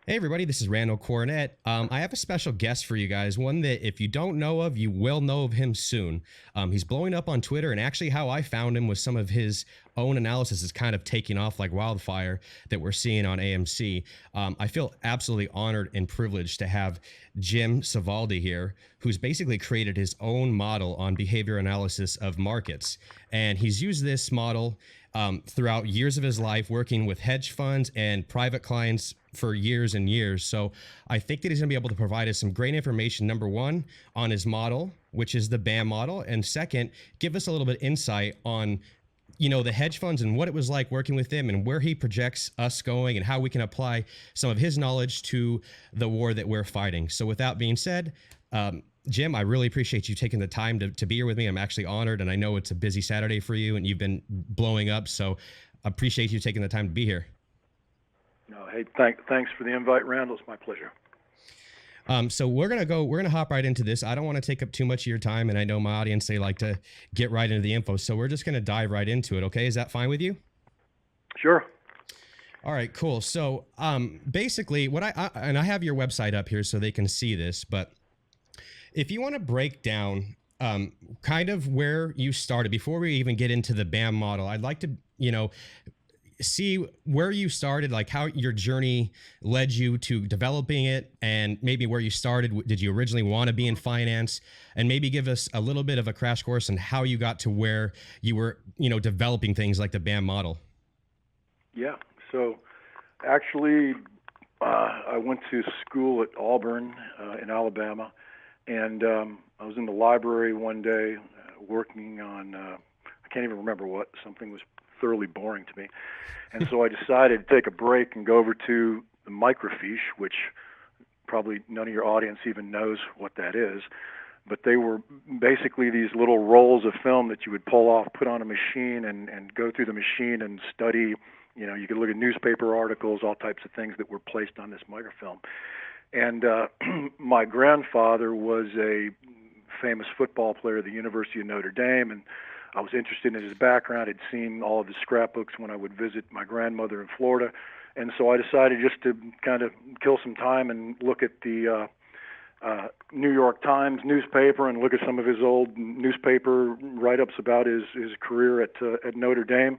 Hey everybody, this is Randall Cornett. I have a special guest for you guys, one that if you don't know of, you will know of him soon. He's blowing up on Twitter, and actually how I found him was some of his own analysis is kind of taking off like wildfire that we're seeing on AMC. I feel absolutely honored and privileged to have Jim Savoldi here, who's basically created his own model on behavior analysis of markets. And he's used this model throughout years of his life working with hedge funds and private clients for years and years. So I think that he's going to be able to provide us some great information, number one, on his model, which is the BAM model. And second, give us a little bit insight on the hedge funds and what it was like working with them and where he projects us going and how we can apply some of his knowledge to the war that we're fighting. So with that being said, Jim, I really appreciate you taking the time to be here with me. I'm actually honored, and I know it's a busy Saturday for you and you've been blowing up. So I appreciate you taking the time to be here. No, hey, thanks for the invite, Randall. It's my pleasure. So we're gonna hop right into this. I don't want to take up too much of your time, and I know my audience, they like to get right into the info. So we're just gonna dive right into it. Okay, is that fine with you? Sure. All right, cool. So basically, what I have your website up here so they can see this, but if you want to break down kind of where you started before we even get into the BAM model, I'd like to see where you started, like how your journey led you to developing it, and maybe where you started. Did you originally want to be in finance? And maybe give us a little bit of a crash course on how you got to where you were, developing things like the BAM model. Yeah. So actually, I went to school at Auburn in Alabama, and I was in the library one day working on, I can't even remember what, something was thoroughly boring to me. And so I decided to take a break and go over to the microfiche, which probably none of your audience even knows what that is. But they were basically these little rolls of film that you would pull off, put on a machine, and go through the machine and study. You could look at newspaper articles, all types of things that were placed on this microfilm. And my grandfather was a famous football player at the University of Notre Dame, and I was interested in his background. I'd seen all of his scrapbooks when I would visit my grandmother in Florida. And so I decided just to kind of kill some time and look at the New York Times newspaper and look at some of his old newspaper write-ups about his career at Notre Dame.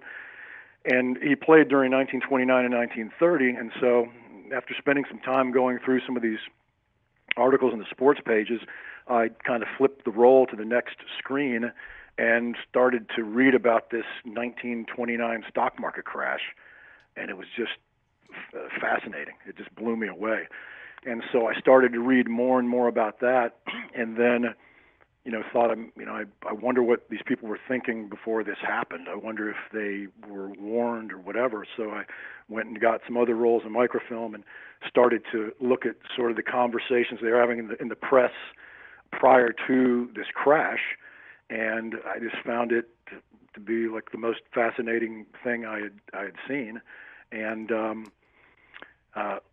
And he played during 1929 and 1930. And so after spending some time going through some of these articles in the sports pages, I kind of flipped the roll to the next screen and started to read about this 1929 stock market crash, and it was just fascinating. It just blew me away. And so I started to read more and more about that, and then, thought, I wonder what these people were thinking before this happened. I wonder if they were warned or whatever. So I went and got some other rolls of microfilm and started to look at sort of the conversations they were having in the press prior to this crash. And I just found it to be like the most fascinating thing I had seen, and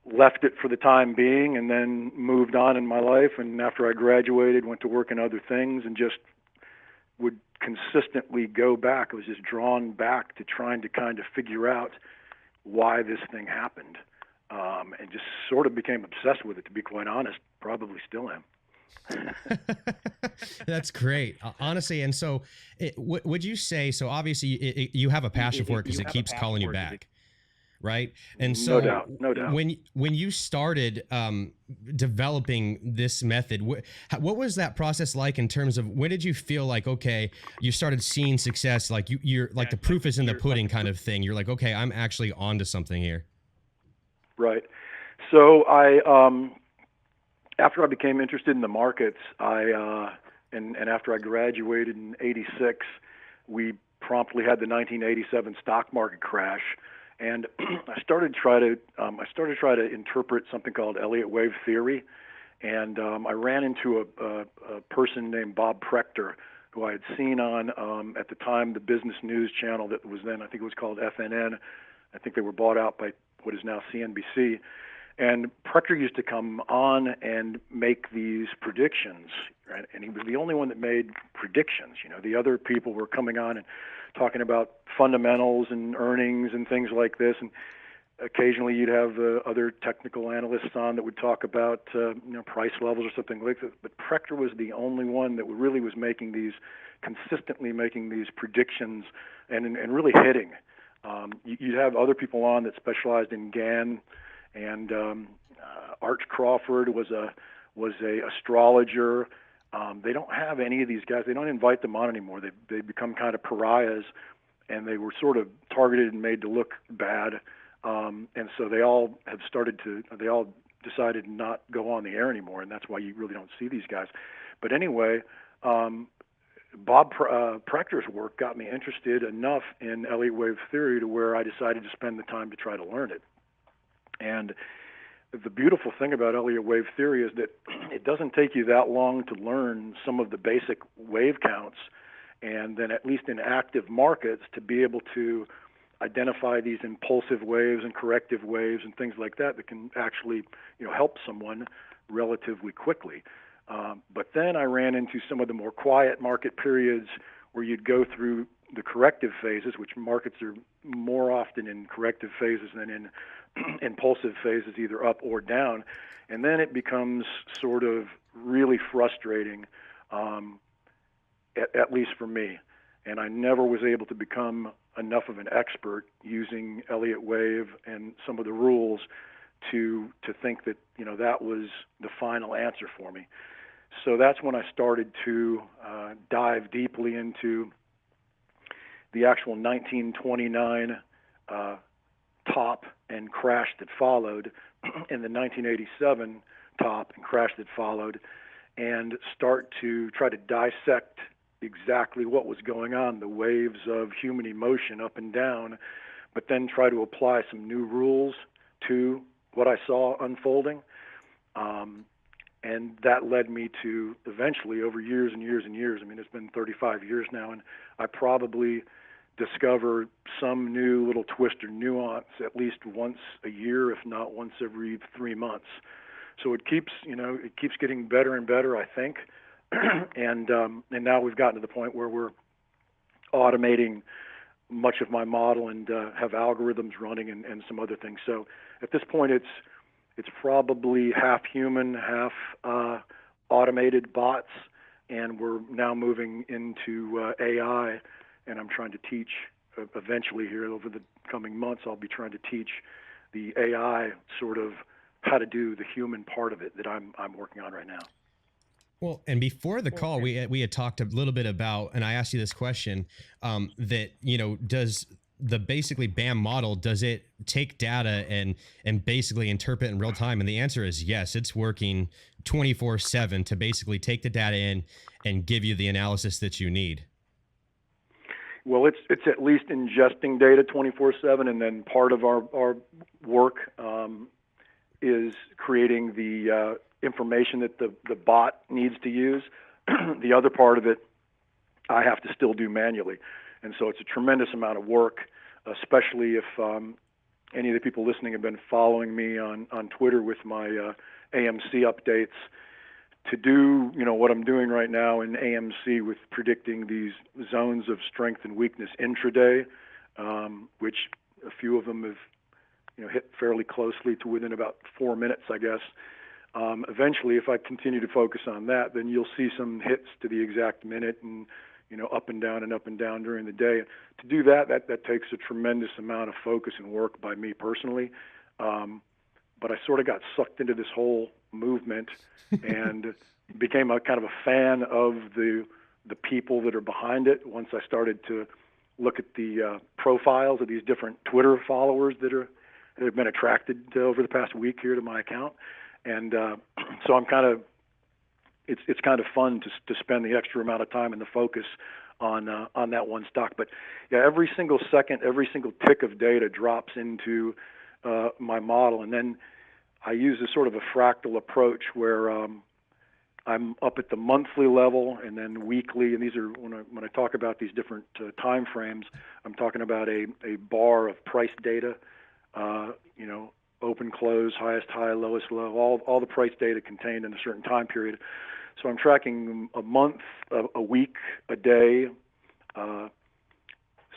left it for the time being, and then moved on in my life. And after I graduated, went to work in other things, and just would consistently go back. I was just drawn back to trying to kind of figure out why this thing happened, and just sort of became obsessed with it. To be quite honest, probably still am. That's great, honestly. And so would you say, so obviously you have a passion for it because it keeps calling you back, right? And so no doubt. When you started developing this method, what was that process like in terms of when did you feel like, okay, you started seeing success, like you're like the proof is in the pudding kind of thing? You're like, okay, I'm actually onto something here. Right. So after I became interested in the markets, and after I graduated in '86, we promptly had the 1987 stock market crash, and I started to try to interpret something called Elliott wave theory, and I ran into a person named Bob Prechter, who I had seen on at the time the Business News channel that was then, I think it was called FNN. I think they were bought out by what is now CNBC. And Prechter used to come on and make these predictions, right? And he was the only one that made predictions. The other people were coming on and talking about fundamentals and earnings and things like this. And occasionally you'd have other technical analysts on that would talk about price levels or something like that. But Prechter was the only one that really was consistently making these predictions and really hitting. You'd have other people on that specialized in GAN, and Arch Crawford was a astrologer. They don't have any of these guys. They don't invite them on anymore. They become kind of pariahs, and they were sort of targeted and made to look bad. And so they all decided not go on the air anymore, and that's why you really don't see these guys. But anyway, Bob Prechter's work got me interested enough in Elliott wave theory to where I decided to spend the time to try to learn it. And the beautiful thing about Elliott wave theory is that it doesn't take you that long to learn some of the basic wave counts, and then at least in active markets to be able to identify these impulsive waves and corrective waves and things like that can actually help someone relatively quickly. But then I ran into some of the more quiet market periods where you'd go through the corrective phases, which markets are more often in corrective phases than in impulsive phases, either up or down. And then it becomes sort of really frustrating, at least for me. And I never was able to become enough of an expert using Elliott wave and some of the rules to think that that was the final answer for me. So that's when I started to dive deeply into the actual 1929 top and crash that followed, and the 1987 top and crash that followed, and start to try to dissect exactly what was going on, the waves of human emotion up and down, but then try to apply some new rules to what I saw unfolding. And that led me to eventually, over years and years and years, it's been 35 years now, and I probably discover some new little twist or nuance at least once a year, if not once every 3 months. So it keeps getting better and better, I think. And now we've gotten to the point where we're automating much of my model and have algorithms running and some other things. So at this point, it's probably half human, half automated bots, and we're now moving into AI. And I'm trying to teach eventually here over the coming months. I'll be trying to teach the AI sort of how to do the human part of it that I'm working on right now. Well, and before the call, we had talked a little bit about, and I asked you this question, that, does the basically BAM model, does it take data and basically interpret in real time? And the answer is yes, it's working 24/7 to basically take the data in and give you the analysis that you need. Well, it's at least ingesting data 24/7, and then part of our work is creating the information that the bot needs to use. The other part of it, I have to still do manually. And so it's a tremendous amount of work, especially if any of the people listening have been following me on Twitter with my AMC updates. To do, what I'm doing right now in AMC with predicting these zones of strength and weakness intraday, which a few of them have, hit fairly closely to within about 4 minutes, I guess. Eventually, if I continue to focus on that, then you'll see some hits to the exact minute and, up and down during the day. To do that takes a tremendous amount of focus and work by me personally. But I sort of got sucked into this whole movement and became a kind of a fan of the people that are behind it. Once I started to look at the profiles of these different Twitter followers that have been attracted over the past week here to my account. And so I'm it's kind of fun to spend the extra amount of time and the focus on that one stock. But yeah, every single second, every single tick of data drops into my model, and then I use a sort of a fractal approach where I'm up at the monthly level and then weekly. And these are when I talk about these different time frames, I'm talking about a bar of price data. Open, close, highest high, lowest low, all the price data contained in a certain time period. So I'm tracking a month, a week, a day,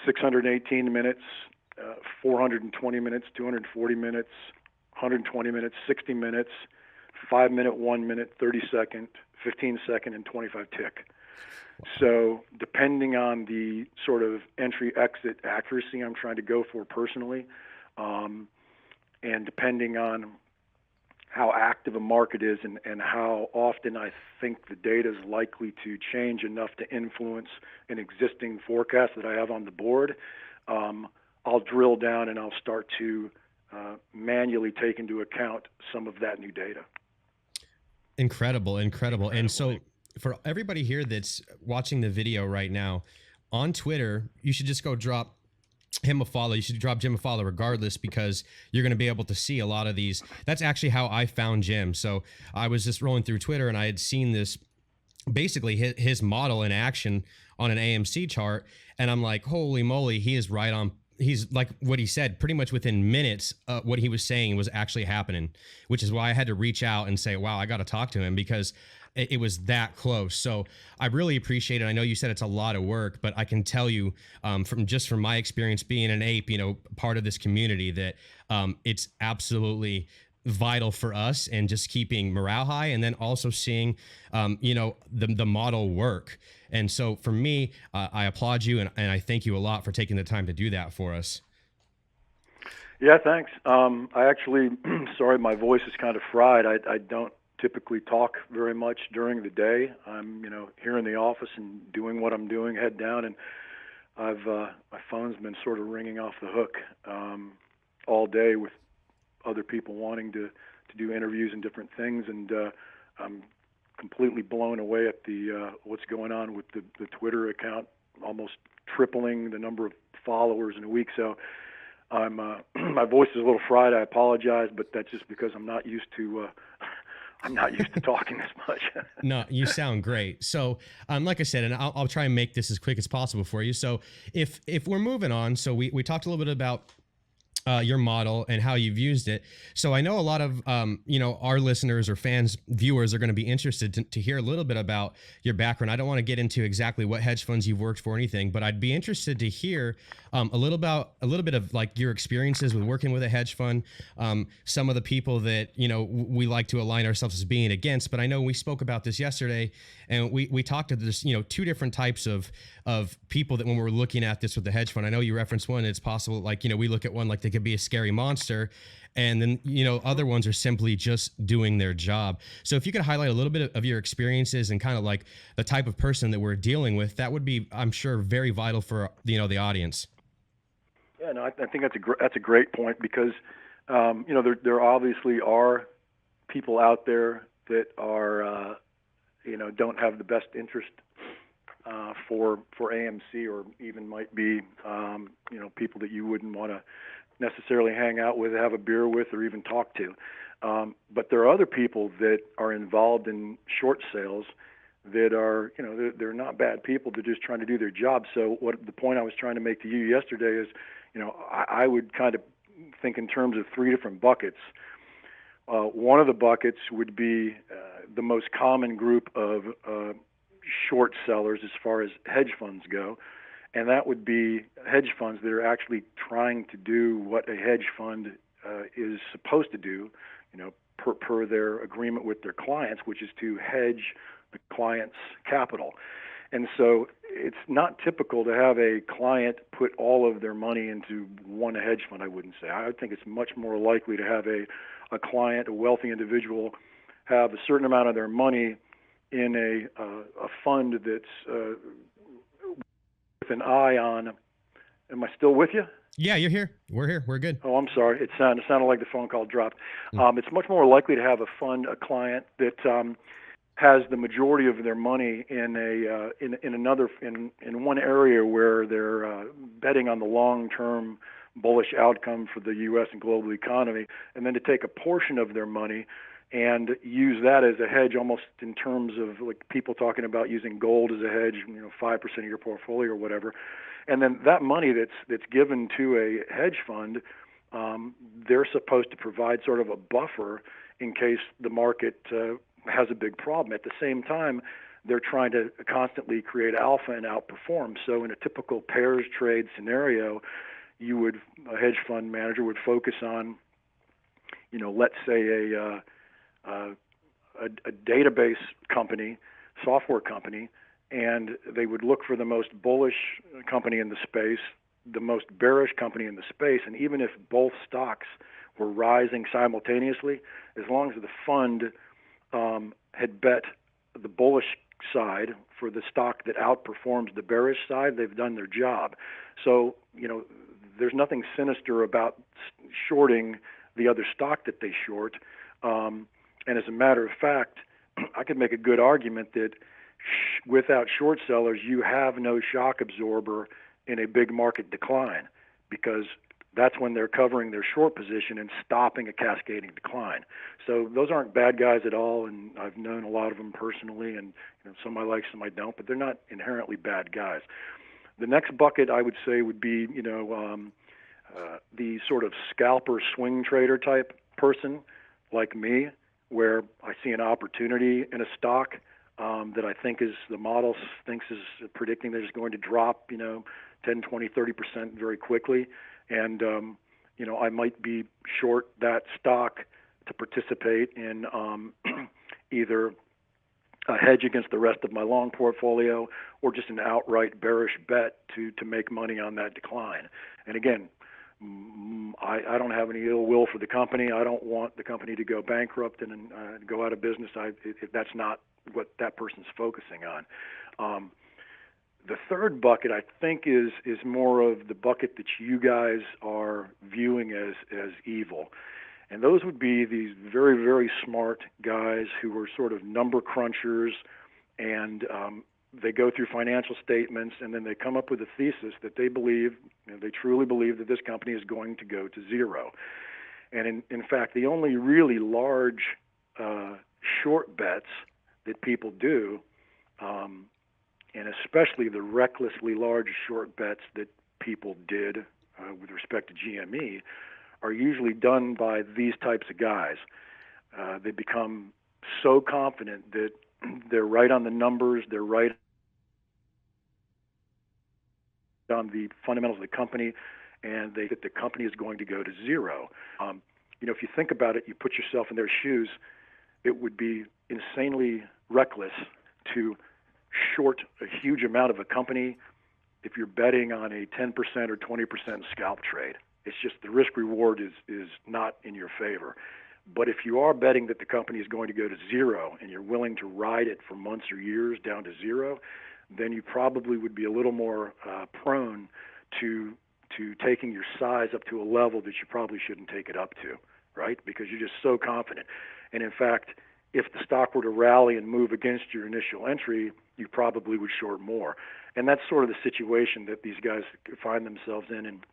618 minutes, 420 minutes, 240 minutes, 120 minutes, 60 minutes, 5 minute, 1 minute, 30 second, 15 second, and 25 tick. So depending on the sort of entry-exit accuracy I'm trying to go for personally, and depending on how active a market is and how often I think the data is likely to change enough to influence an existing forecast that I have on the board, I'll drill down and I'll start to manually take into account some of that new data. Incredible. And so for everybody here that's watching the video right now, on Twitter, you should just go drop him a follow. You should drop Jim a follow regardless, because you're going to be able to see a lot of these. That's actually how I found Jim. So I was just rolling through Twitter and I had seen this, basically his model in action on an AMC chart. And I'm like, holy moly, he is right on. He's like what he said, pretty much within minutes, what he was saying was actually happening, which is why I had to reach out and say, wow, I got to talk to him, because it was that close. So I really appreciate it. I know you said it's a lot of work, but I can tell you from my experience being an ape, part of this community, that it's absolutely vital for us and just keeping morale high, and then also seeing, the model work. And so for me, I applaud you and I thank you a lot for taking the time to do that for us. Yeah, thanks. I actually, sorry, my voice is kind of fried. I don't typically talk very much during the day. I'm, here in the office and doing what I'm doing, head down, and my phone's been sort of ringing off the hook all day with other people wanting to do interviews and different things, and I'm completely blown away at the what's going on with the Twitter account, almost tripling the number of followers in a week. So I'm my voice is a little fried. I apologize, but that's just because I'm not used to talking as much. No, you sound great. So, like I said, and I'll try and make this as quick as possible for you. So if we're moving on, so we talked a little bit about your model and how you've used it. So I know a lot of, our listeners or fans, viewers are going to be interested to hear a little bit about your background. I don't want to get into exactly what hedge funds you've worked for or anything, but I'd be interested to hear a little bit of like your experiences with working with a hedge fund, some of the people that, we like to align ourselves as being against. But I know we spoke about this yesterday, and we talked to this, two different types of people that when we're looking at this with the hedge fund. I know you referenced one. It's possible, like, we look at one like they could be a scary monster, and then other ones are simply just doing their job. So if you could highlight a little bit of your experiences and kind of like the type of person that we're dealing with, that would be, I'm sure, very vital for the audience. Yeah, no, I think that's a great point, because there obviously are people out there that are don't have the best interest for AMC, or even might be people that you wouldn't want to necessarily hang out with, have a beer with, or even talk to. But there are other people that are involved in short sales that are, they're not bad people. They're just trying to do their job. So the point I was trying to make to you yesterday is, I would kind of think in terms of three different buckets. One of the buckets would be the most common group of short sellers as far as hedge funds go, and that would be hedge funds that are actually trying to do what a hedge fund is supposed to do, per their agreement with their clients, which is to hedge the client's capital. And so it's not typical to have a client put all of their money into one hedge fund, I wouldn't say. I would think it's much more likely to have a client, a wealthy individual, have a certain amount of their money in a fund that's with an eye on. Am I still with you? Yeah, you're here. We're here. We're good. Oh, I'm sorry. It sounded like the phone call dropped. It's much more likely to have a client that has the majority of their money in one area where they're betting on the long-term bullish outcome for the U.S. and global economy, and then to take a portion of their money and use that as a hedge, almost in terms of like people talking about using gold as a hedge, 5% of your portfolio or whatever. And then that money that's given to a hedge fund, they're supposed to provide sort of a buffer in case the market has a big problem. At the same time, they're trying to constantly create alpha and outperform. So in a typical pairs trade scenario, a hedge fund manager would focus on, let's say a database company, software company, and they would look for the most bullish company in the space, the most bearish company in the space, and even if both stocks were rising simultaneously, as long as the fund had bet the bullish side for the stock that outperforms the bearish side, they've done their job. So, there's nothing sinister about shorting the other stock that they short. And as a matter of fact, I could make a good argument that without short sellers, you have no shock absorber in a big market decline, because that's when they're covering their short position and stopping a cascading decline. So those aren't bad guys at all, and I've known a lot of them personally, and some I like, some I don't, but they're not inherently bad guys. The next bucket I would say would be, the sort of scalper swing trader type person like me, where I see an opportunity in a stock that I think the model thinks is predicting that it's going to drop, 10, 20, 30% very quickly. And, I might be short that stock to participate in either a hedge against the rest of my long portfolio or just an outright bearish bet to make money on that decline. And again, I don't have any ill will for the company. I don't want the company to go bankrupt and go out of business. That's not what that person's focusing on. The third bucket, I think, is more of the bucket that you guys are viewing as evil. And those would be these very, very smart guys who are sort of number crunchers, and they go through financial statements, and then they come up with a thesis that they believe, they truly believe that this company is going to go to zero. And in fact, the only really large short bets that people do, and especially the recklessly large short bets that people did with respect to GME, are usually done by these types of guys. They become so confident that they're right on the numbers, they're right on the fundamentals of the company, and that the company is going to go to zero. If you think about it, you put yourself in their shoes, it would be insanely reckless to short a huge amount of a company if you're betting on a 10% or 20% scalp trade. It's just the risk reward is not in your favor. But if you are betting that the company is going to go to zero and you're willing to ride it for months or years down to zero, then you probably would be a little more prone to taking your size up to a level that you probably shouldn't take it up to, right? Because you're just so confident. And in fact, if the stock were to rally and move against your initial entry, you probably would short more. And that's sort of the situation that these guys find themselves in. And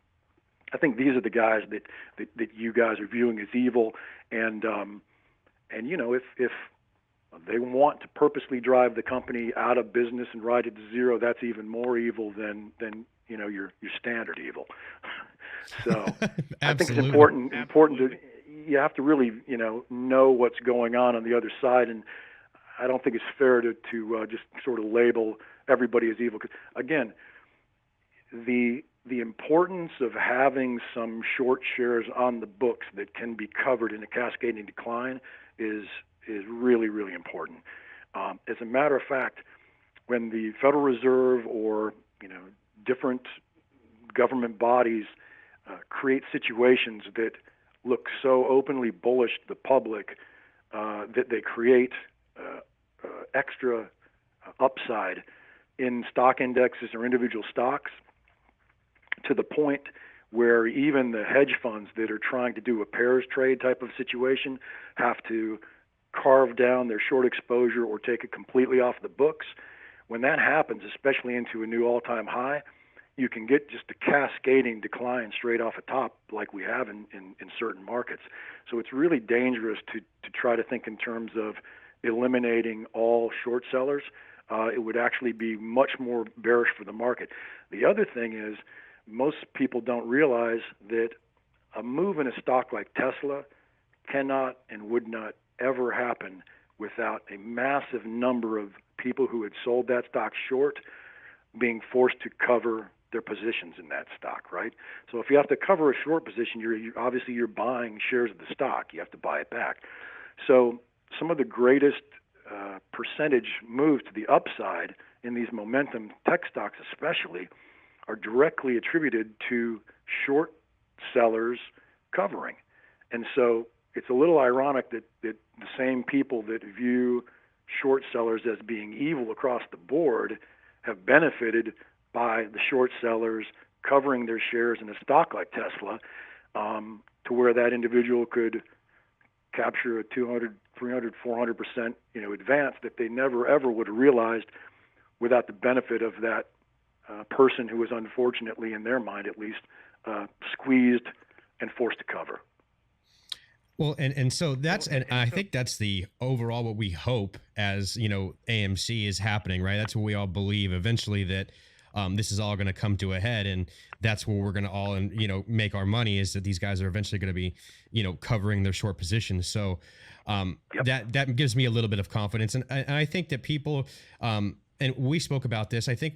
I think these are the guys that you guys are viewing as evil. And if they want to purposely drive the company out of business and ride it to zero, that's even more evil than your standard evil. So I think it's important to, you have to really know what's going on the other side, and I don't think it's fair to just sort of label everybody as evil. 'Cause again, the importance of having some short shares on the books that can be covered in a cascading decline is really, really important. As a matter of fact, when the Federal Reserve or different government bodies create situations that look so openly bullish to the public that they create extra upside in stock indexes or individual stocks, to the point where even the hedge funds that are trying to do a pairs trade type of situation have to carve down their short exposure or take it completely off the books. When that happens, especially into a new all-time high, you can get just a cascading decline straight off the top like we have in certain markets. So it's really dangerous to try to think in terms of eliminating all short sellers. It would actually be much more bearish for the market. The other thing is, most people don't realize that a move in a stock like Tesla cannot and would not ever happen without a massive number of people who had sold that stock short being forced to cover their positions in that stock, right? So if you have to cover a short position, you're obviously you're buying shares of the stock. You have to buy it back. So some of the greatest percentage moves to the upside in these momentum tech stocks especially are directly attributed to short sellers covering. And so it's a little ironic that the same people that view short sellers as being evil across the board have benefited by the short sellers covering their shares in a stock like Tesla, to where that individual could capture a 200, 300, 400% advance that they never ever would have realized without the benefit of that person who was unfortunately, in their mind at least, squeezed and forced to cover. Well, and so that's, and I think that's the overall what we hope as, AMC is happening, right? That's what we all believe eventually, that this is all going to come to a head, and that's where we're going to all, make our money, is that these guys are eventually going to be, covering their short positions. So that gives me a little bit of confidence. And I think that people, and we spoke about this, I think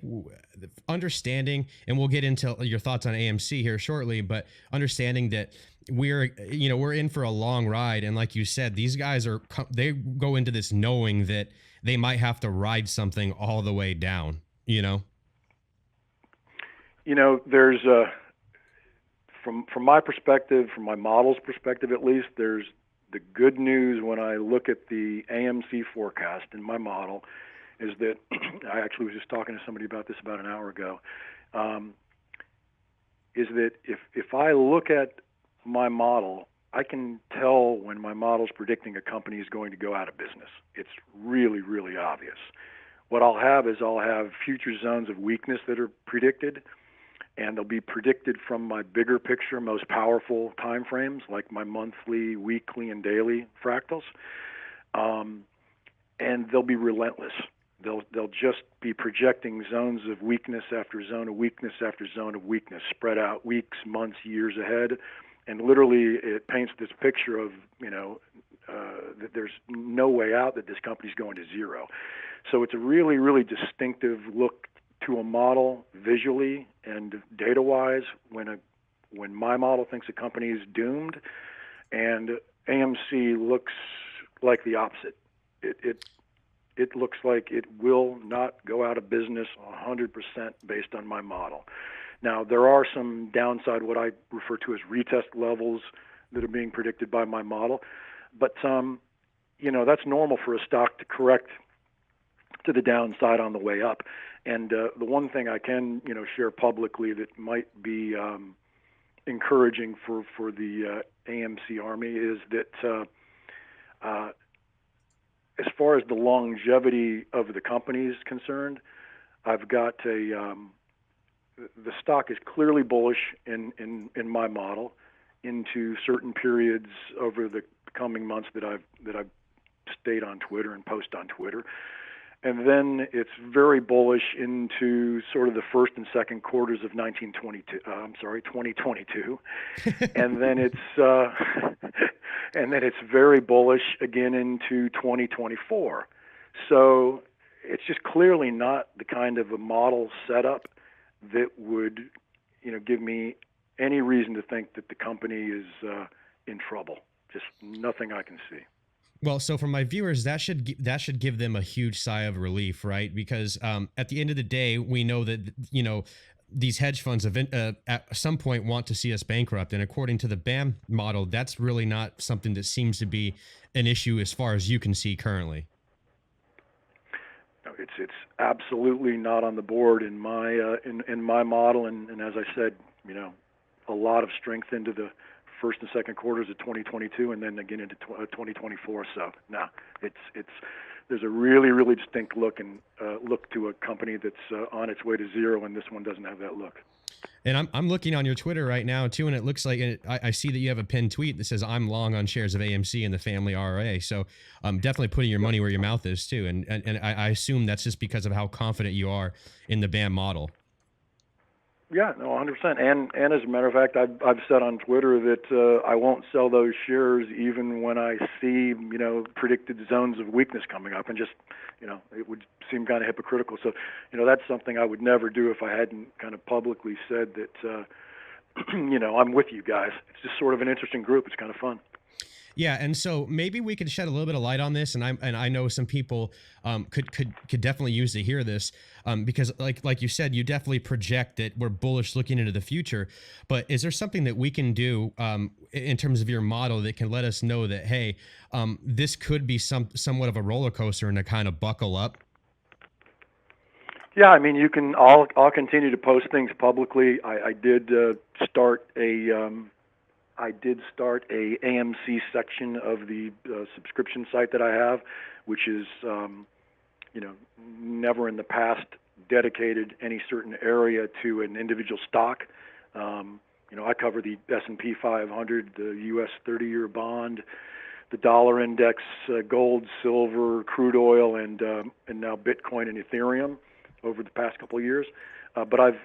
understanding, and we'll get into your thoughts on AMC here shortly, but understanding that we're in for a long ride. And like you said, these guys they go into this knowing that they might have to ride something all the way down, there's from my perspective, from my model's perspective at least, there's the good news when I look at the AMC forecast in my model is that I actually was just talking to somebody about this about an hour ago, is that if I look at my model, I can tell when my model's predicting a company is going to go out of business. It's really, really obvious. What I'll have future zones of weakness that are predicted, and they'll be predicted from my bigger picture, most powerful time frames, like my monthly, weekly, and daily fractals. And they'll be relentless. They'll just be projecting zones of weakness after zone of weakness after zone of weakness, spread out weeks, months, years ahead. And literally, it paints this picture of, that there's no way out, that this company's going to zero. So it's a really, really distinctive look to a model visually and data-wise when my model thinks a company is doomed, and AMC looks like the opposite. It looks like it will not go out of business 100% based on my model. Now, there are some downside, what I refer to as retest levels, that are being predicted by my model. But, that's normal for a stock to correct to the downside on the way up. And the one thing I can, share publicly that might be encouraging for the AMC Army is that as far as the longevity of the company is concerned, I've got the stock is clearly bullish in my model into certain periods over the coming months that I've stayed on Twitter and post on Twitter. And then it's very bullish into sort of the first and second quarters of 2022. And then it's very bullish again into 2024. So it's just clearly not the kind of a model setup that would, give me any reason to think that the company is in trouble. Just nothing I can see. Well, so for my viewers, that should give them a huge sigh of relief, right? Because at the end of the day, we know that these hedge funds at some point want to see us bankrupt, and according to the BAM model, that's really not something that seems to be an issue as far as you can see currently. No, it's absolutely not on the board in my in my model, and as I said, a lot of strength into the first and second quarters of 2022, and then again into 2024. So there's a really, really distinct look to a company that's on its way to zero, and this one doesn't have that look. And I'm looking on your Twitter right now too, and it looks like I see that you have a pinned tweet that says "I'm long on shares of AMC and the family RA." So definitely putting your money where your mouth is too, and I assume that's just because of how confident you are in the BAM model. Yeah, no, 100%. And as a matter of fact, I've said on Twitter that I won't sell those shares even when I see, predicted zones of weakness coming up, and just, it would seem kind of hypocritical. So, that's something I would never do if I hadn't kind of publicly said that, I'm with you guys. It's just sort of an interesting group. It's kind of fun. Yeah, and so maybe we could shed a little bit of light on this, and I know some people could definitely use to hear this, because like you said, you definitely project that we're bullish looking into the future. But is there something that we can do in terms of your model that can let us know that, hey, this could be somewhat of a roller coaster and to kind of buckle up? Yeah, I mean, you can. I'll continue to post things publicly. I did start a. I did start a AMC section of the subscription site that I have, which is, never in the past dedicated any certain area to an individual stock. I cover the S&P 500, the U.S. 30-year bond, the dollar index, gold, silver, crude oil, and now Bitcoin and Ethereum over the past couple of years. But I've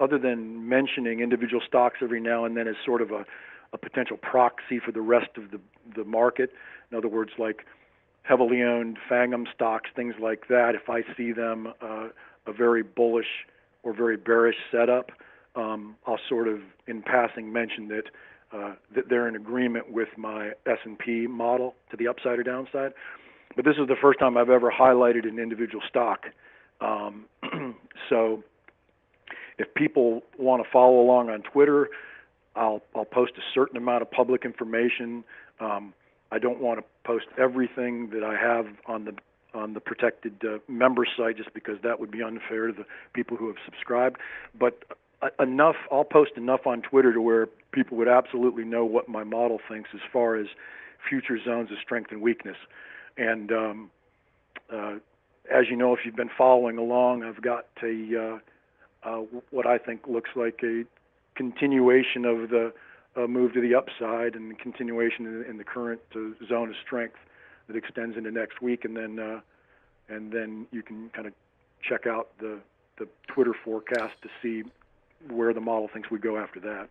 other than mentioning individual stocks every now and then as sort of a potential proxy for the rest of the market, in other words, like heavily owned FANGM stocks, things like that, if I see them a very bullish or very bearish setup, I'll sort of in passing mention that they're in agreement with my S&P model to the upside or downside. But this is the first time I've ever highlighted an individual stock. So if people want to follow along on Twitter, I'll post a certain amount of public information. I don't want to post everything that I have on the protected member site, just because that would be unfair to the people who have subscribed. But enough, I'll post enough on Twitter to where people would absolutely know what my model thinks as far as future zones of strength and weakness. And as you know, if you've been following along, I've got what I think looks like a continuation of the move to the upside and the continuation in the current zone of strength that extends into next week, and then you can kind of check out the Twitter forecast to see where the model thinks we go after that.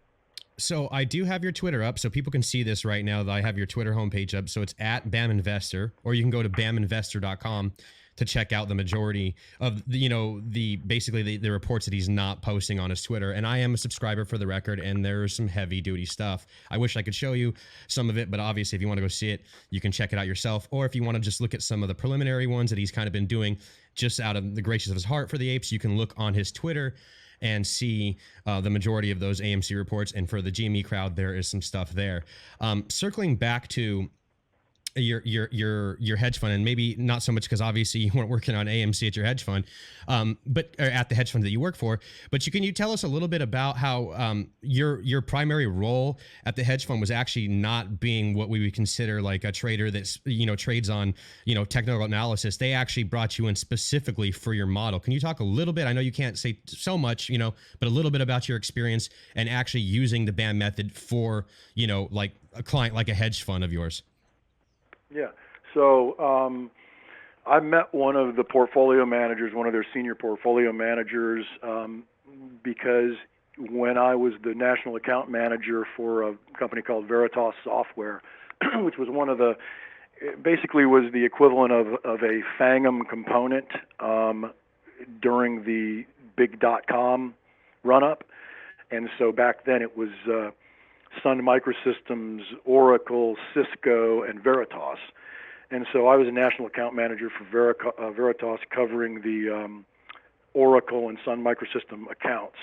So I do have your Twitter up, so people can see this right now that I have your Twitter homepage up. So it's at BAM Investor, or you can go to baminvestor.com to check out the majority of basically the reports that he's not posting on his Twitter. And I am a subscriber, for the record, and there's some heavy duty stuff. I wish I could show you some of it, but obviously if you want to go see it, you can check it out yourself. Or if you want to just look at some of the preliminary ones that he's kind of been doing just out of the gracious of his heart for the apes, you can look on his Twitter and see the majority of those AMC reports. And for the GME crowd, there is some stuff there. Circling back to your hedge fund, and maybe not so much because obviously you weren't working on AMC at your hedge fund, but or at the hedge fund that you work for. But can you tell us a little bit about how your primary role at the hedge fund was actually not being what we would consider like a trader that's trades on technical analysis? They actually brought you in specifically for your model. Can you talk a little bit? I know you can't say so much, but a little bit about your experience and actually using the BAM method for like a client like a hedge fund of yours. Yeah. So I met one of the portfolio managers, one of their senior portfolio managers, because when I was the national account manager for a company called Veritas Software, which was basically was the equivalent of a FANGM component during the big .com run-up. And so back then it was Sun Microsystems, Oracle, Cisco, and Veritas. And so I was a national account manager for Veritas, covering the Oracle and Sun Microsystem accounts.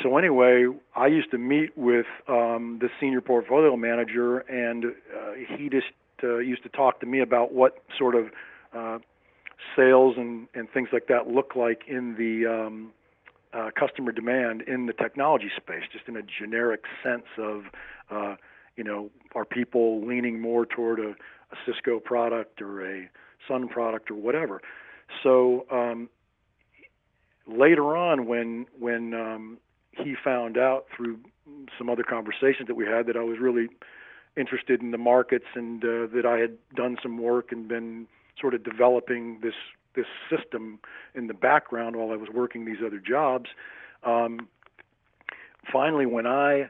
So anyway, I used to meet with the senior portfolio manager, and he just used to talk to me about what sort of sales and things like that look like in the customer demand in the technology space, just in a generic sense of, are people leaning more toward a Cisco product or a Sun product or whatever. So later on, when he found out through some other conversations that we had that I was really interested in the markets and that I had done some work and been sort of developing this this system in the background while I was working these other jobs. Finally, when I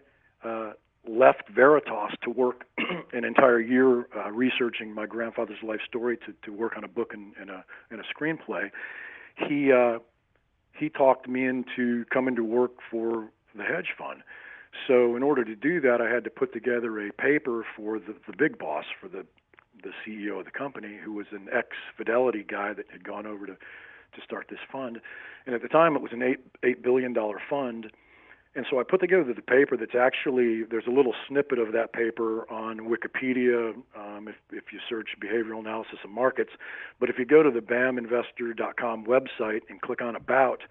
left Veritas to work an entire year researching my grandfather's life story to work on a book and a screenplay, he talked me into coming to work for the hedge fund. So in order to do that, I had to put together a paper for the big boss, for the CEO of the company, who was an ex-Fidelity guy that had gone over to start this fund. And at the time, it was an $8 billion fund. And so I put together the paper that's actually, there's a little snippet of that paper on Wikipedia if you search behavioral analysis of markets. But if you go to the BAMinvestor.com website and click on About,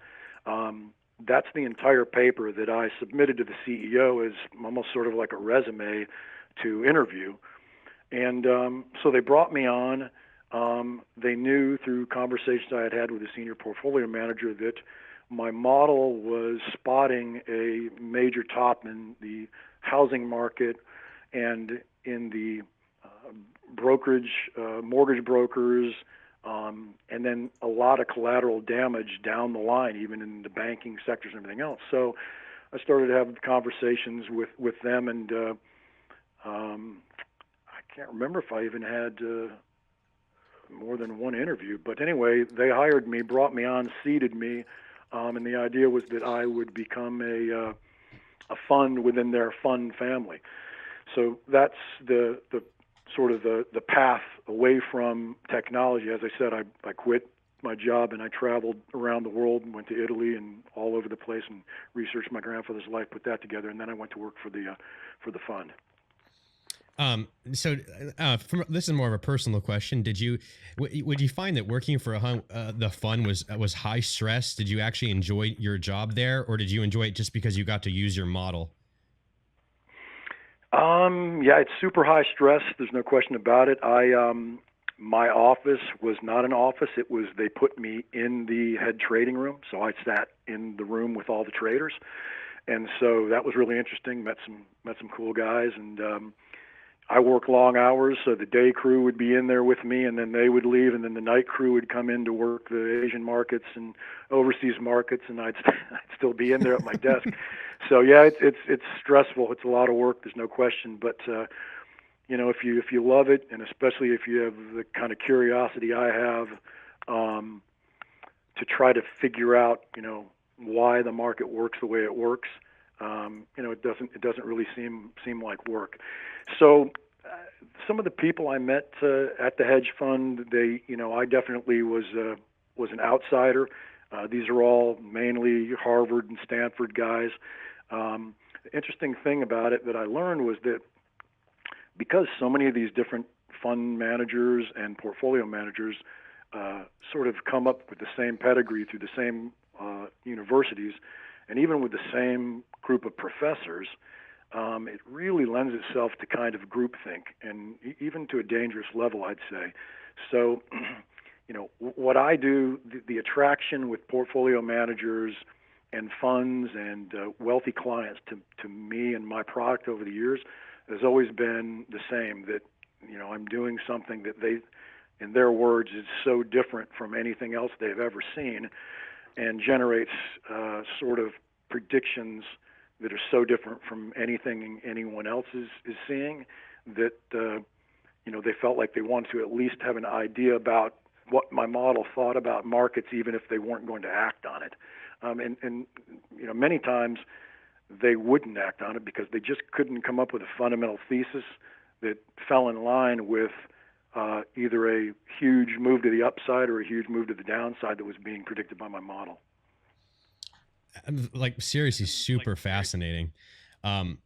that's the entire paper that I submitted to the CEO as almost sort of like a resume to interview. And so they brought me on. They knew through conversations I had had with the senior portfolio manager that my model was spotting a major top in the housing market and in the brokerage, mortgage brokers, and then a lot of collateral damage down the line, even in the banking sectors and everything else. So I started to have conversations with them, and I can't remember if I even had more than one interview. But anyway, they hired me, brought me on, seated me, and the idea was that I would become a fund within their fund family. So that's the sort of the path away from technology. As I said, I quit my job and I traveled around the world and went to Italy and all over the place and researched my grandfather's life, put that together, and then I went to work for the fund. This is more of a personal question. Would you find that working for the fund was high stress? Did you actually enjoy your job there, or did you enjoy it just because you got to use your model? Yeah, it's super high stress. There's no question about it. My office was not an office. They put me in the head trading room. So I sat in the room with all the traders. And so that was really interesting. Met some cool guys, and I work long hours, so the day crew would be in there with me, and then they would leave, and then the night crew would come in to work the Asian markets and overseas markets, and I'd still be in there at my desk. So yeah, it's stressful. It's a lot of work. There's no question. But if you love it, and especially if you have the kind of curiosity I have, to try to figure out why the market works the way it works, it doesn't really seem like work. So some of the people I met at the hedge fund, I definitely was an outsider. These are all mainly Harvard and Stanford guys. The interesting thing about it that I learned was that because so many of these different fund managers and portfolio managers sort of come up with the same pedigree through the same universities, and even with the same group of professors, it really lends itself to kind of groupthink, and even to a dangerous level, I'd say. So, what I do, the attraction with portfolio managers and funds and wealthy clients to me and my product over the years has always been the same, that, I'm doing something that they, in their words, is so different from anything else they've ever seen, and generates sort of predictions that are so different from anything anyone else is seeing, that they felt like they wanted to at least have an idea about what my model thought about markets, even if they weren't going to act on it. And many times they wouldn't act on it because they just couldn't come up with a fundamental thesis that fell in line with either a huge move to the upside or a huge move to the downside that was being predicted by my model. Like, seriously, super fascinating. And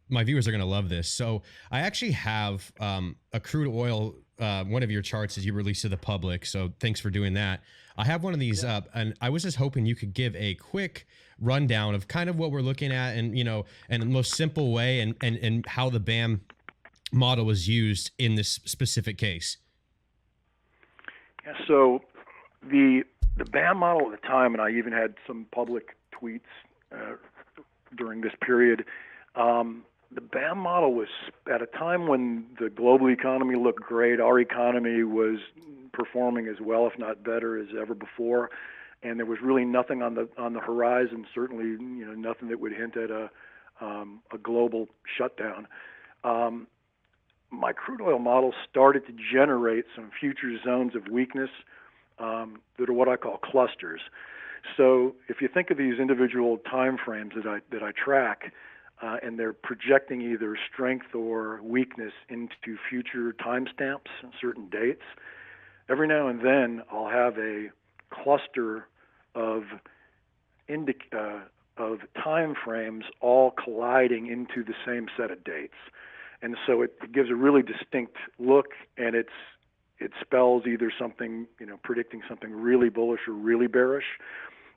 my viewers are going to love this. So I actually have a crude oil, one of your charts that you released to the public. So thanks for doing that. I have one of these up, and I was just hoping you could give a quick rundown of kind of what we're looking at, and in the most simple way, and how the BAM model was used in this specific case. Yeah, so the BAM model at the time, and I even had some public tweets during this period, the BAM model was at a time when the global economy looked great. Our economy was performing as well, if not better, as ever before. And there was really nothing on the horizon. Certainly, nothing that would hint at a global shutdown. My crude oil model started to generate some future zones of weakness that are what I call clusters. So if you think of these individual time frames that I track, and they're projecting either strength or weakness into future timestamps, certain dates, every now and then I'll have a cluster of time frames all colliding into the same set of dates. And so it gives a really distinct look, and it spells either something, predicting something really bullish or really bearish,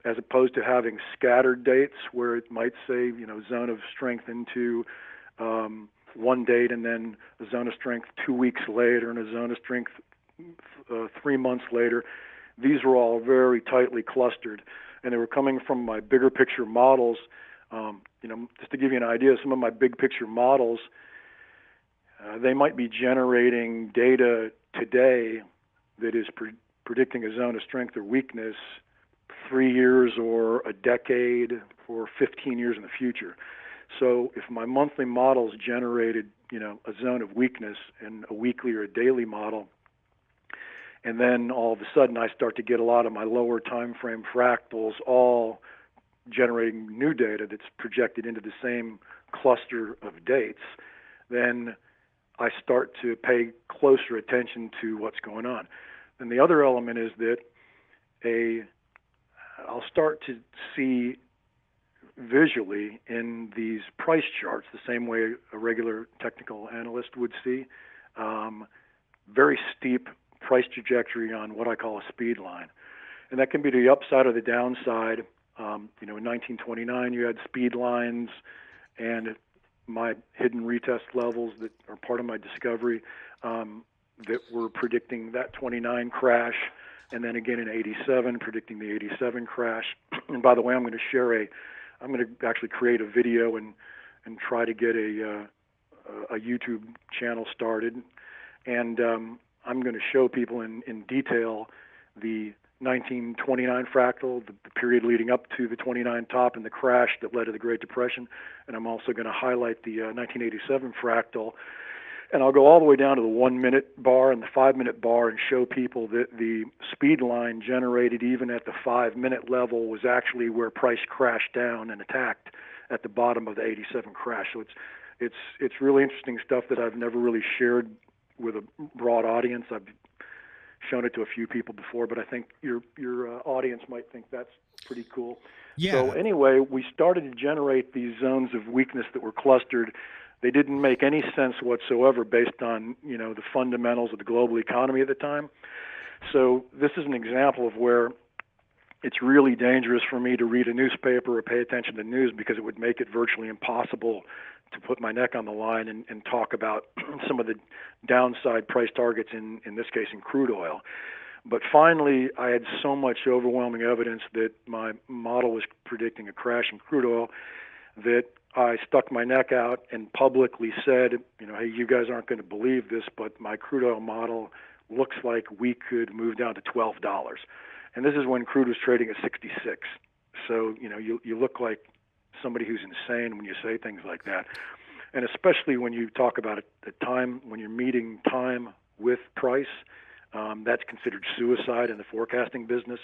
as opposed to having scattered dates where it might say, zone of strength into one date and then a zone of strength 2 weeks later and a zone of strength 3 months later. These were all very tightly clustered, and they were coming from my bigger picture models. Just to give you an idea, some of my big picture models, they might be generating data today that is predicting a zone of strength or weakness 3 years or a decade or 15 years in the future. So if my monthly models generated, a zone of weakness in a weekly or a daily model, and then all of a sudden I start to get a lot of my lower time frame fractals all generating new data that's projected into the same cluster of dates, then I start to pay closer attention to what's going on. And the other element is that I'll start to see visually in these price charts, the same way a regular technical analyst would see, very steep price trajectory on what I call a speed line. And that can be the upside or the downside. In 1929, you had speed lines, and my hidden retest levels that are part of my discovery that were predicting that 29 crash, and then again in 87, predicting the 87 crash. And by the way, I'm going to actually create a video and try to get a YouTube channel started. And I'm going to show people in detail the 1929 fractal, the period leading up to the 29 top and the crash that led to the Great Depression. And I'm also going to highlight the 1987 fractal. And I'll go all the way down to the 1 minute bar and the 5 minute bar and show people that the speed line generated even at the 5 minute level was actually where price crashed down and attacked at the bottom of the 87 crash. So it's really interesting stuff that I've never really shared with a broad audience. I've shown it to a few people before, but I think your audience might think that's pretty cool. Yeah. So anyway, we started to generate these zones of weakness that were clustered. They didn't make any sense whatsoever based on, the fundamentals of the global economy at the time. So this is an example of where it's really dangerous for me to read a newspaper or pay attention to news, because it would make it virtually impossible to put my neck on the line and talk about some of the downside price targets in this case in crude oil. But finally, I had so much overwhelming evidence that my model was predicting a crash in crude oil that I stuck my neck out and publicly said, hey, you guys aren't going to believe this, but my crude oil model looks like we could move down to $12. And this is when crude was trading at 66. So, you look like somebody who's insane when you say things like that. And especially when you talk about the time, when you're meeting time with price, that's considered suicide in the forecasting business.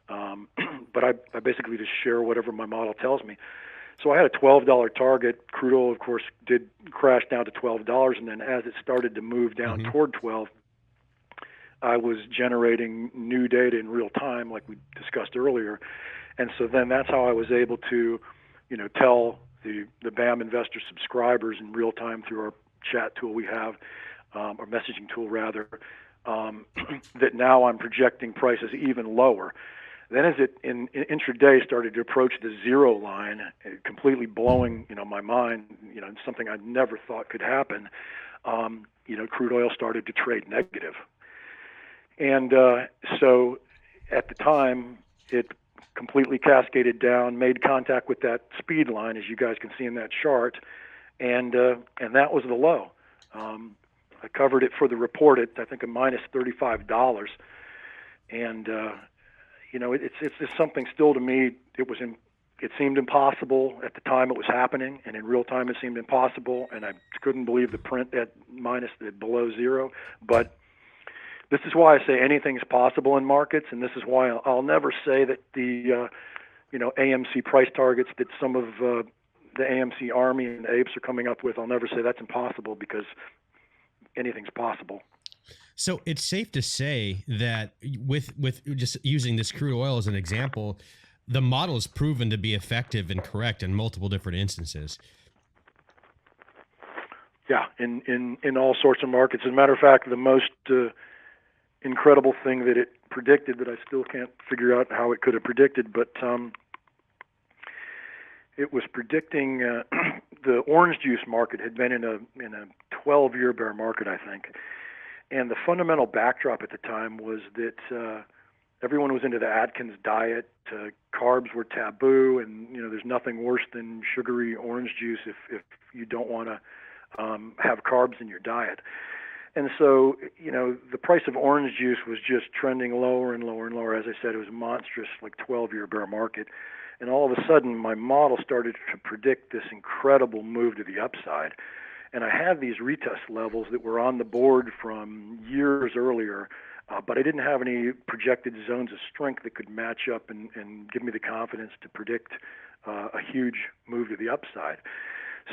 But I basically just share whatever my model tells me. So I had a $12 target. Crude oil, of course, did crash down to $12, and then as it started to move down toward 12, I was generating new data in real time, like we discussed earlier. And so then that's how I was able to, tell the BAM investor subscribers in real time through our chat tool we have, or messaging tool rather, that now I'm projecting prices even lower. Then as it in intraday started to approach the zero line, completely blowing, my mind, something I never thought could happen, crude oil started to trade negative. And so at the time, it completely cascaded down, made contact with that speed line, as you guys can see in that chart, and that was the low. I covered it for the report at, I think, a minus $35. And, it's just something still to me. It seemed impossible at the time it was happening, and in real time it seemed impossible, and I couldn't believe the print at below zero. But this is why I say anything's possible in markets, and this is why I'll never say that the AMC price targets that some of the AMC Army and the apes are coming up with, I'll never say that's impossible, because anything's possible. So it's safe to say that with just using this crude oil as an example, the model is proven to be effective and correct in multiple different instances. Yeah, in all sorts of markets. As a matter of fact, the most incredible thing that it predicted, that I still can't figure out how it could have predicted, but it was predicting the orange juice market had been in a 12-year bear market, I think. And the fundamental backdrop at the time was that everyone was into the Atkins diet. Carbs were taboo, and there's nothing worse than sugary orange juice if you don't want to have carbs in your diet. And so, the price of orange juice was just trending lower and lower and lower. As I said, it was a monstrous, 12-year bear market. And all of a sudden, my model started to predict this incredible move to the upside. And I had these retest levels that were on the board from years earlier, but I didn't have any projected zones of strength that could match up and give me the confidence to predict a huge move to the upside.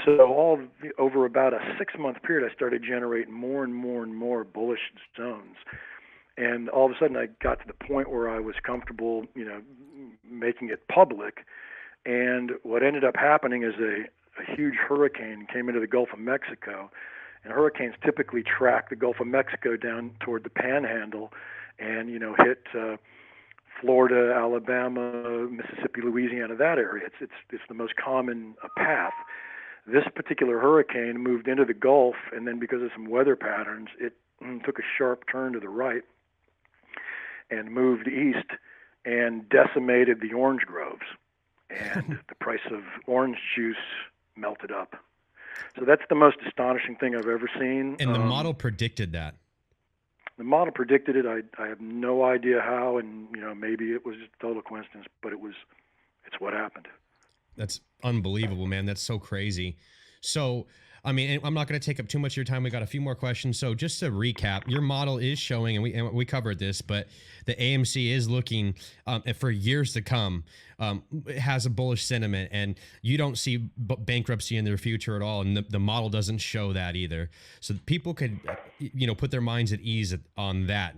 So over about a 6-month period, I started generating more and more and more bullish zones. And all of a sudden, I got to the point where I was comfortable, making it public. And what ended up happening is a huge hurricane came into the Gulf of Mexico. And hurricanes typically track the Gulf of Mexico down toward the Panhandle and, hit Florida, Alabama, Mississippi, Louisiana, that area. It's the most common path. This particular hurricane moved into the Gulf, and then because of some weather patterns, it took a sharp turn to the right and moved east and decimated the orange groves. And the price of orange juice melted up. So that's the most astonishing thing I've ever seen. And the model predicted that. The model predicted it. I have no idea how, and maybe it was just total coincidence, but it's what happened. That's unbelievable, man. That's so crazy. So, I mean, I'm not going to take up too much of your time. We got a few more questions. So just to recap, your model is showing, and we covered this, but the AMC is looking for years to come, it has a bullish sentiment, and you don't see bankruptcy in their future at all. And the model doesn't show that either. So people could, put their minds at ease on that,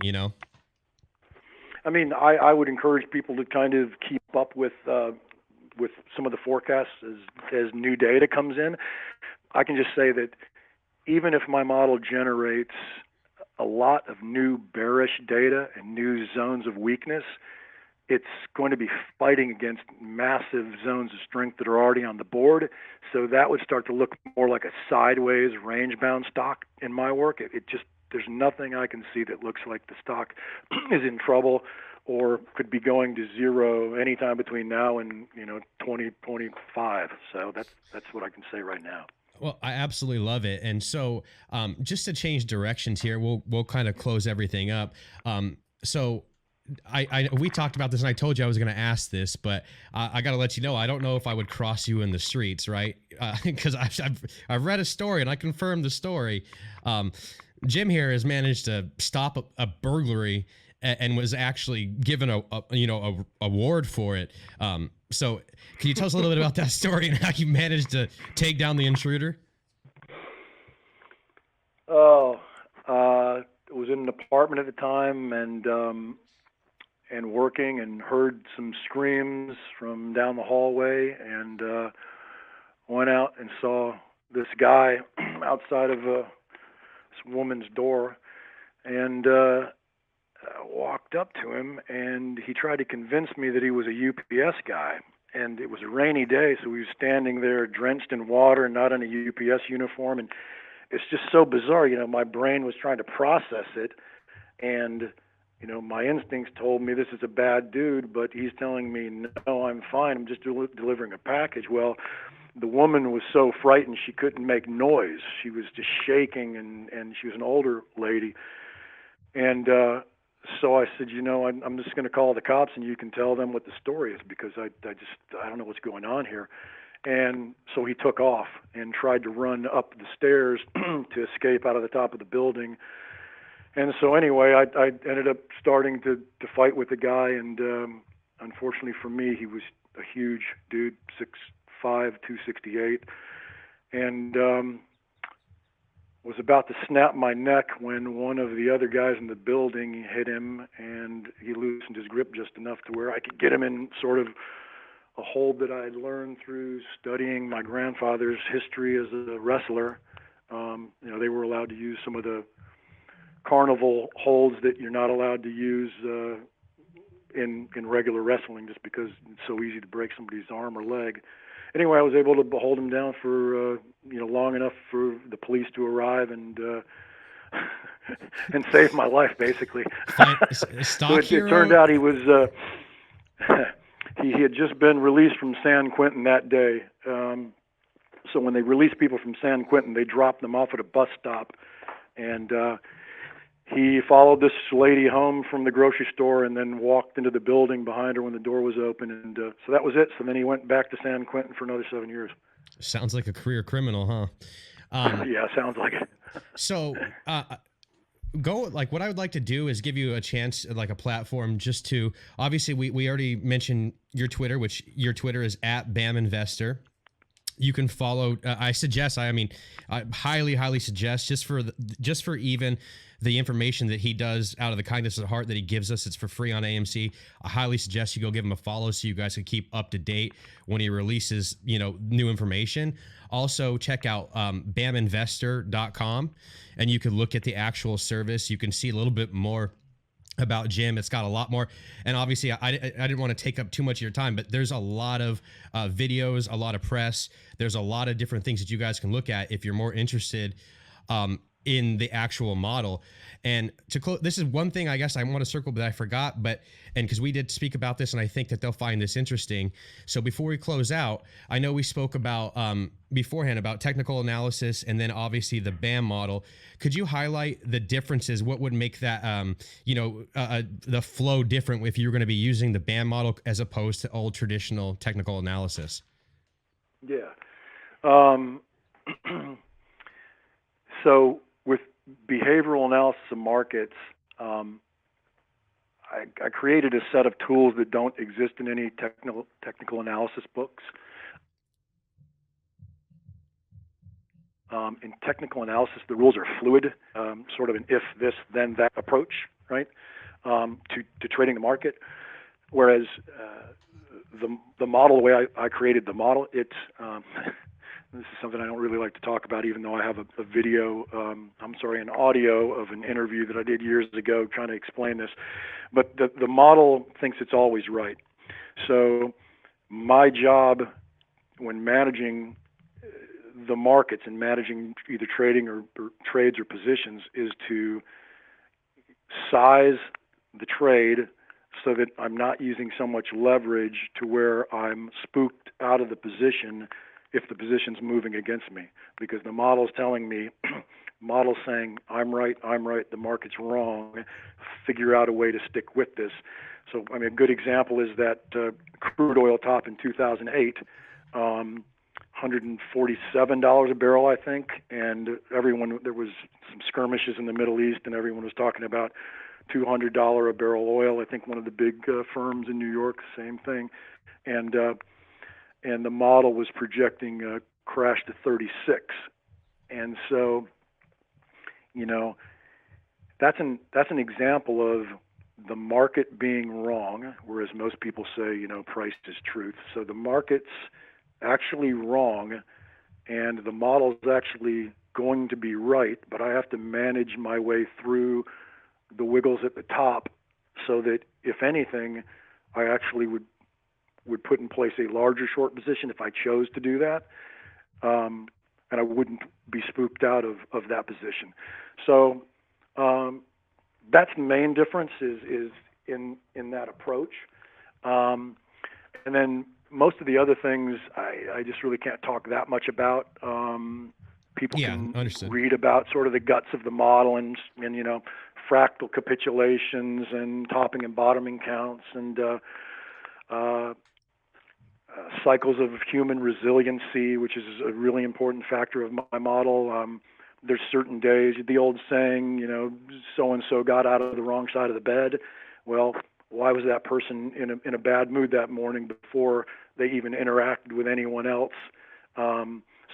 I mean, I would encourage people to kind of keep up with some of the forecasts as new data comes in. I can just say that even if my model generates a lot of new bearish data and new zones of weakness, it's going to be fighting against massive zones of strength that are already on the board. So that would start to look more like a sideways range-bound stock in my work. There's nothing I can see that looks like the stock is in trouble or could be going to zero anytime between now and 2025. So that's what I can say right now. Well, I absolutely love it. And so just to change directions here, we'll kind of close everything up. So we talked about this, and I told you I was going to ask this, but I got to let you know, I don't know if I would cross you in the streets, right? Because I've read a story, and I confirmed the story. Jim here has managed to stop a burglary and was actually given a award for it. So can you tell us a little bit about that story and how you managed to take down the intruder? I was in an apartment at the time and working, and heard some screams from down the hallway, and went out and saw this guy outside of this woman's door, and walked up to him, and he tried to convince me that he was a UPS guy. And it was a rainy day, so he was standing there drenched in water and not in a UPS uniform. And it's just so bizarre. My brain was trying to process it, and my instincts told me this is a bad dude, but he's telling me, no, I'm fine. I'm just delivering a package. Well, the woman was so frightened she couldn't make noise. She was just shaking, and she was an older lady. And so I said, I'm just going to call the cops, and you can tell them what the story is, because I don't know what's going on here. And so he took off and tried to run up the stairs to escape out of the top of the building. And so anyway, I ended up starting to fight with the guy, and unfortunately for me, he was a huge dude, 6'5", 268, and was about to snap my neck when one of the other guys in the building hit him, and he loosened his grip just enough to where I could get him in sort of a hold that I had learned through studying my grandfather's history as a wrestler. They were allowed to use some of the carnival holds that you're not allowed to use in regular wrestling, just because it's so easy to break somebody's arm or leg. Anyway, I was able to hold him down for long enough for the police to arrive and and save my life, basically. So it turned out he was he had just been released from San Quentin that day. So when they released people from San Quentin, they dropped them off at a bus stop, and he followed this lady home from the grocery store and then walked into the building behind her when the door was open. And so that was it. So then he went back to San Quentin for another 7 years. Sounds like a career criminal, huh? Yeah, sounds like it. So what I would like to do is give you a chance, like a platform, just to, obviously we already mentioned your Twitter, which your Twitter is @BAMInvestor. You can follow. I highly suggest, just for even the information that he does out of the kindness of the heart that he gives us. It's for free on AMC. I highly suggest you go give him a follow so you guys can keep up to date when he releases, new information. Also, check out BAMInvestor.com, and you can look at the actual service. You can see a little bit more about Jim. It's got a lot more, and obviously I didn't want to take up too much of your time, but there's a lot of videos, a lot of press. There's a lot of different things that you guys can look at if you're more interested in the actual model. And to close, this is one thing I guess I want to circle, but I forgot, and because we did speak about this, and I think that they'll find this interesting. So before we close out, I know we spoke about beforehand about technical analysis and then obviously the BAM model. Could you highlight the differences? What would make that, the flow different if you're going to be using the BAM model as opposed to old traditional technical analysis? Yeah. So with behavioral analysis of markets, I created a set of tools that don't exist in any technical analysis books. In technical analysis, the rules are fluid, sort of an if this, then that approach, right, to trading the market. Whereas the model, the way I created the model, it's this is something I don't really like to talk about, even though I have a video, an audio of an interview that I did years ago trying to explain this. But the model thinks it's always right. So my job when managing the markets and managing either trading or trades or positions is to size the trade so that I'm not using so much leverage to where I'm spooked out of the position if the position's moving against me, because the model's telling me, model's saying, I'm right, the market's wrong, figure out a way to stick with this. So, a good example is that crude oil top in 2008, $147 a barrel, I think, and there was some skirmishes in the Middle East, and everyone was talking about $200 a barrel oil. I think one of the big firms in New York, same thing, and the model was projecting a crash to 36. And so, that's an example of the market being wrong, whereas most people say, price is truth. So the market's actually wrong, and the model's actually going to be right, but I have to manage my way through the wiggles at the top so that, if anything, I actually would put in place a larger short position if I chose to do that, and I wouldn't be spooked out of that position. So that's the main difference is in that approach. And then most of the other things I just really can't talk that much about. People can understood. read about sort of the guts of the model and fractal capitulations and topping and bottoming counts and cycles of human resiliency, which is a really important factor of my model. There's certain days, the old saying, so-and-so got out of the wrong side of the bed. Well, why was that person in a bad mood that morning before they even interacted with anyone else?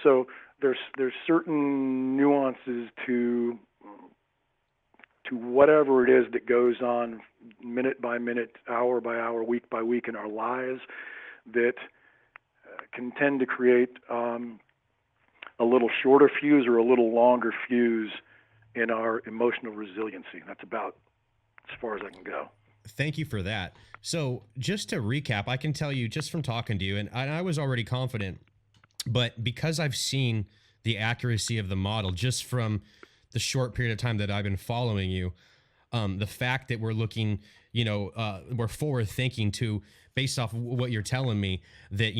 So there's certain nuances to whatever it is that goes on minute by minute, hour by hour, week by week in our lives that can tend to create a little shorter fuse or a little longer fuse in our emotional resiliency. That's about as far as I can go. Thank you for that. So just to recap, I can tell you just from talking to you, and I was already confident, but because I've seen the accuracy of the model just from the short period of time that I've been following you, the fact that we're looking, we're forward thinking to, based off of what you're telling me, that,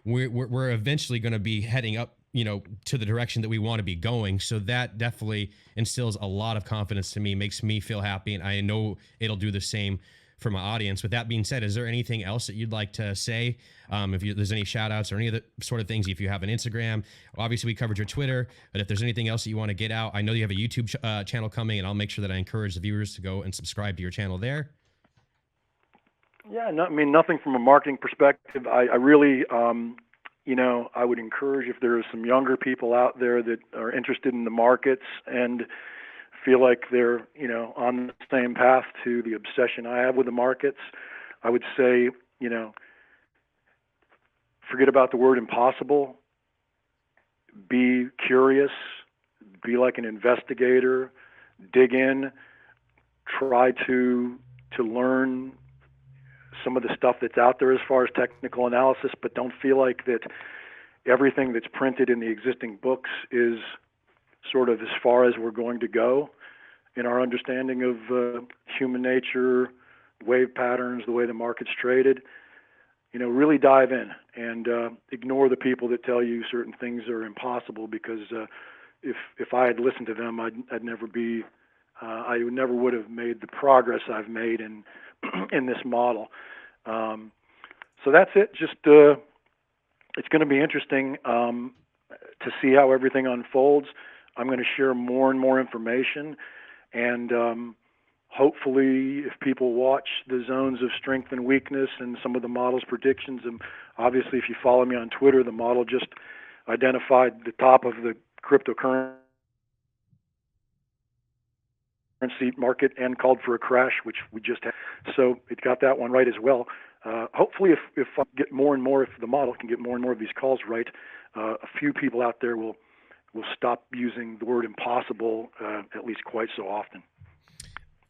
we're eventually going to be heading up, to the direction that we want to be going. So that definitely instills a lot of confidence to me, makes me feel happy. And I know it'll do the same for my audience. With that being said, is there anything else that you'd like to say? If there's any shout outs or any other sort of things, if you have an Instagram, obviously we covered your Twitter, but if there's anything else that you want to get out, I know you have a YouTube channel coming, and I'll make sure that I encourage the viewers to go and subscribe to your channel there. Yeah, nothing from a marketing perspective. I really, I would encourage, if there are some younger people out there that are interested in the markets and feel like they're, on the same path to the obsession I have with the markets, I would say, forget about the word impossible. Be curious. Be like an investigator. Dig in. Try to learn some of the stuff that's out there as far as technical analysis, but don't feel like that everything that's printed in the existing books is sort of as far as we're going to go in our understanding of human nature, wave patterns, the way the market's traded. Really dive in and ignore the people that tell you certain things are impossible, because if I had listened to them, I'd never be, I never would have made the progress I've made in this model. So that's it. Just it's going to be interesting to see how everything unfolds. I'm going to share more and more information, and hopefully, if people watch the zones of strength and weakness and some of the model's predictions, and obviously if you follow me on Twitter, the model just identified the top of the cryptocurrency market and called for a crash, which we just had. So it got that one right as well. Hopefully, if I get more and more, if the model can get more and more of these calls right, a few people out there will stop using the word impossible, at least quite so often.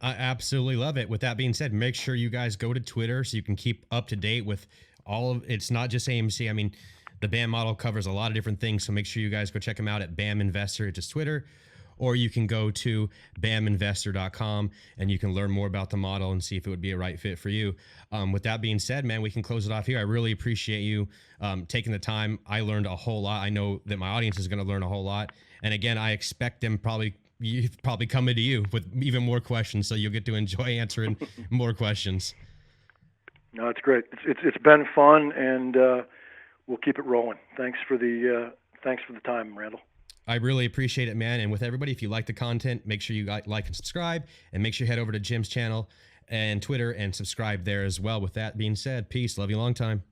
I absolutely love it. With that being said, make sure you guys go to Twitter so you can keep up to date with all of, it's not just AMC. I mean, the BAM model covers a lot of different things. So make sure you guys go check them out at BAM Investor, it's just Twitter, or you can go to baminvestor.com and you can learn more about the model and see if it would be a right fit for you. With that being said, man, we can close it off here. I really appreciate you taking the time. I learned a whole lot. I know that my audience is going to learn a whole lot. And again, I expect them probably coming to you with even more questions, so you'll get to enjoy answering more questions. No, it's great. It's been fun, and we'll keep it rolling. Thanks for the time, Randall. I really appreciate it, man. And with everybody, if you like the content, make sure you like and subscribe, and make sure you head over to Jim's channel and Twitter and subscribe there as well. With that being said, peace. Love you long time.